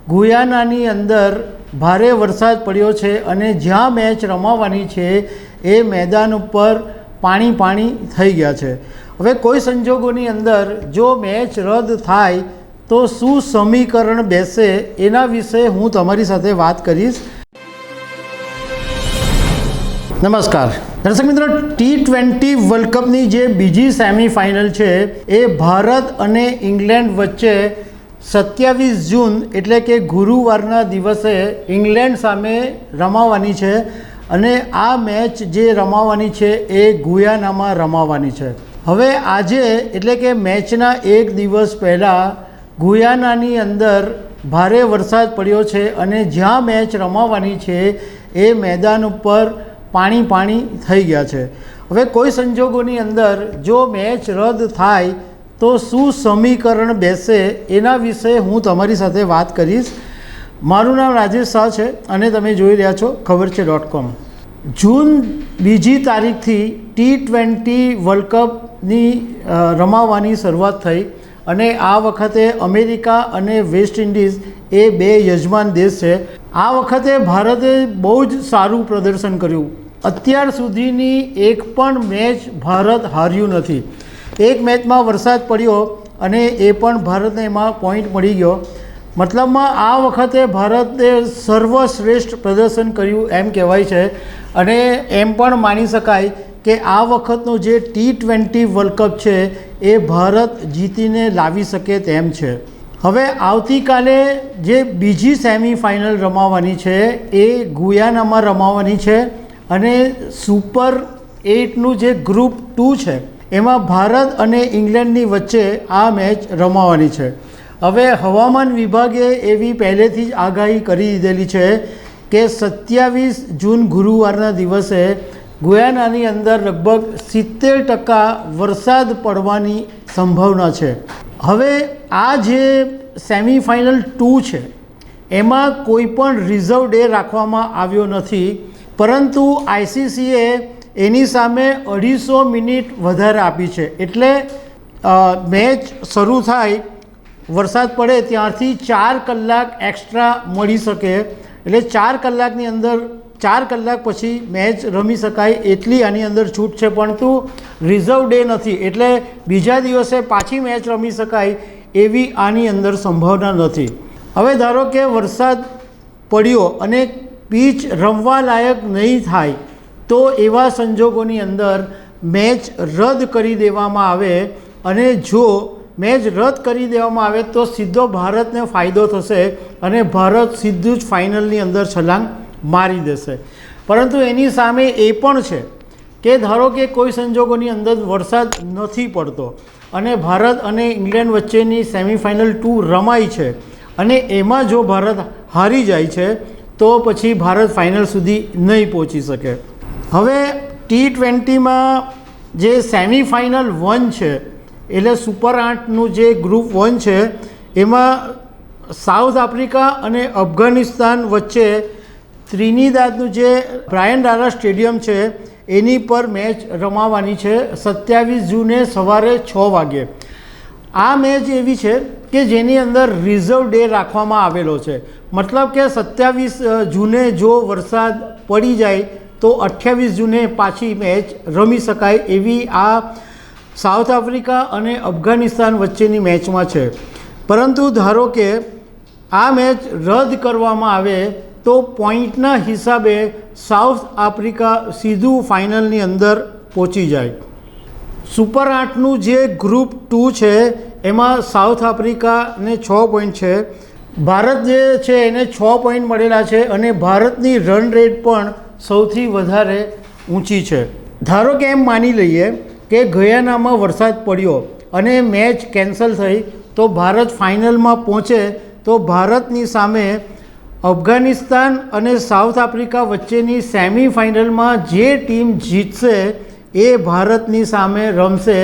ગુયાનાની અંદર ભારે વરસાદ પડ્યો છે અને જ્યાં મેચ રમાવાની છે એ મેદાન ઉપર પાણી થઈ ગયા છે। હવે કોઈ સંજોગોની અંદર જો મેચ રદ થાય તો શું સમીકરણ બેસે એના વિશે હું તમારી સાથે વાત કરીશ। નમસ્કાર દર્શક મિત્રો, T20 વર્લ્ડ કપની જે બીજી સેમિફાઇનલ છે એ ભારત અને ઇંગ્લેન્ડ વચ્ચે 27 જૂન એટલે કે ગુરુવારના દિવસે ઇંગ્લેન્ડ સામે રમાવાની છે અને આ મેચ જે રમાવાની છે એ ગુયાનામાં રમાવાની છે। હવે આજે એટલે કે મેચના એક દિવસ પહેલાં ગુયાનાની અંદર ભારે વરસાદ પડ્યો છે અને જ્યાં મેચ રમાવાની છે એ મેદાન ઉપર પાણી થઈ ગયા છે। હવે કોઈ સંજોગોની અંદર જો મેચ રદ થાય તો શું સમીકરણ બેસે એના વિશે હું તમારી સાથે વાત કરીશ। મારું નામ રાજેશ શાહ છે અને તમે જોઈ રહ્યા છો ખબરછે.com। જૂન 2 તારીખથી T20 વર્લ્ડ કપની રમાવાની શરૂઆત થઈ અને આ વખતે અમેરિકા અને વેસ્ટ ઇન્ડિઝ એ બે યજમાન દેશ છે। આ વખતે ભારતે બહુ જ સારું પ્રદર્શન કર્યું। અત્યાર સુધીની એક પણ મેચ ભારત હાર્યું નથી। એક મેચમાં વરસાદ પડ્યો અને એ પણ ભારતને એમાં પોઈન્ટ મળી ગયો। મતલબમાં આ વખતે ભારતે સર્વશ્રેષ્ઠ પ્રદર્શન કર્યું એમ કહેવાય છે અને એમ પણ માની શકાય કે આ વખતનો જે T20 વર્લ્ડ કપ છે એ ભારત જીતીને લાવી શકે તેમ છે। હવે આવતીકાલે જે બીજી સેમિફાઇનલ રમાવાની છે એ ગુયાનામાં રમાવાની છે અને સુપર 8નું જે ગ્રુપ 2 છે એમાં ભારત અને ઇંગ્લેન્ડની વચ્ચે આ મેચ રમાવાની છે। હવે હવામાન વિભાગે એવી પહેલેથી જ આગાહી કરી દીધેલી છે કે 27 જૂન ગુરુવારના દિવસે ગુયાનાની અંદર લગભગ 70% વરસાદ પડવાની સંભાવના છે। હવે આ જે સેમિફાઇનલ 2 છે એમાં કોઈ પણ રિઝર્વ ડે રાખવામાં આવ્યો નથી, પરંતુ ICCએ એની સામે 250 મિનિટ વધારે આપી છે। એટલે મેચ શરૂ થાય વરસાદ પડે ત્યારથી 4 કલાક એક્સ્ટ્રા મળી શકે। એટલે 4 કલાકની અંદર 4 કલાક પછી મેચ રમી શકાય એટલી આની અંદર છૂટ છે, પરંતુ રિઝર્વ ડે નથી એટલે બીજા દિવસે પાછી મેચ રમી શકાય એવી આની અંદર સંભાવના નથી। હવે ધારો કે વરસાદ પડ્યો અને પીચ રમવા લાયક નહીં થાય તો એવા સંજોગોની અંદર મેચ રદ કરી દેવામાં આવે અને જો મેચ રદ કરી દેવામાં આવે તો સીધો ભારતને ફાયદો થશે અને ભારત સીધું જ ફાઇનલની અંદર છલાંગ મારી દેશે। પરંતુ એની સામે એ પણ છે કે ધારો કે કોઈ સંજોગોની અંદર વરસાદ નથી પડતો અને ભારત અને ઇંગ્લેન્ડ વચ્ચેની સેમિફાઇનલ 2 રમાઈ છે અને એમાં જો ભારત હારી જાય છે તો પછી ભારત ફાઇનલ સુધી નહીં પહોંચી શકે। હવે T20માં જે સેમિફાઇનલ 1 છે એટલે સુપર 8નું જે ગ્રુપ 1 છે એમાં સાઉથ આફ્રિકા અને અફઘાનિસ્તાન વચ્ચે ત્રિનિદાદનું જે બ્રાયન લારા સ્ટેડિયમ છે એની પર મેચ રમાવાની છે 27 જૂને સવારે 6 વાગે। આ મેચ એવી છે કે જેની અંદર રિઝર્વ ડે રાખવામાં આવેલો છે, મતલબ કે 27 જૂને જો વરસાદ પડી જાય તો 28 જૂને પાછી મેચ રમી શકાય એવી આ સાઉથ આફ્રિકા અને અફઘાનિસ્તાન વચ્ચેની મેચમાં છે। પરંતુ ધારો કે આ મેચ રદ કરવામાં આવે તો પોઈન્ટના હિસાબે સાઉથ આફ્રિકા સીધું ફાઇનલની અંદર પહોંચી જાય। સુપર 8નું જે ગ્રુપ 2 છે એમાં સાઉથ આફ્રિકાને 6 પોઈન્ટ છે, ભારત જે છે એને 6 પોઈન્ટ મળેલા છે અને ભારતની રન રેટ પણ સૌથી વધારે ઊંચી છે। ધારો કે એમ માની લઈએ કે ગયાનામાં વરસાદ પડ્યો અને મેચ કેન્સલ થઈ તો ભારત ફાઇનલમાં પહોંચે તો ભારતની સામે અફઘાનિસ્તાન અને સાઉથ આફ્રિકા વચ્ચેની સેમિફાઇનલમાં જે ટીમ જીતશે એ ભારતની સામે રમશે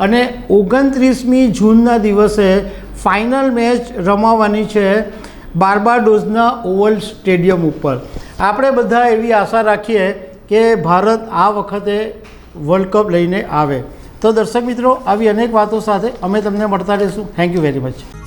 અને 29મી જૂનના દિવસે ફાઇનલ મેચ રમાવાની છે બાર્બાડોસના ઓવલ સ્ટેડિયમ ઉપર। આપણે બધા એવી આશા રાખીએ કે ભારત આ વખતે વર્લ્ડ કપ લઈને આવે। તો દર્શક મિત્રો, આવી અનેક વાતો સાથે અમે તમને મળતા રહીશું। Thank you very much.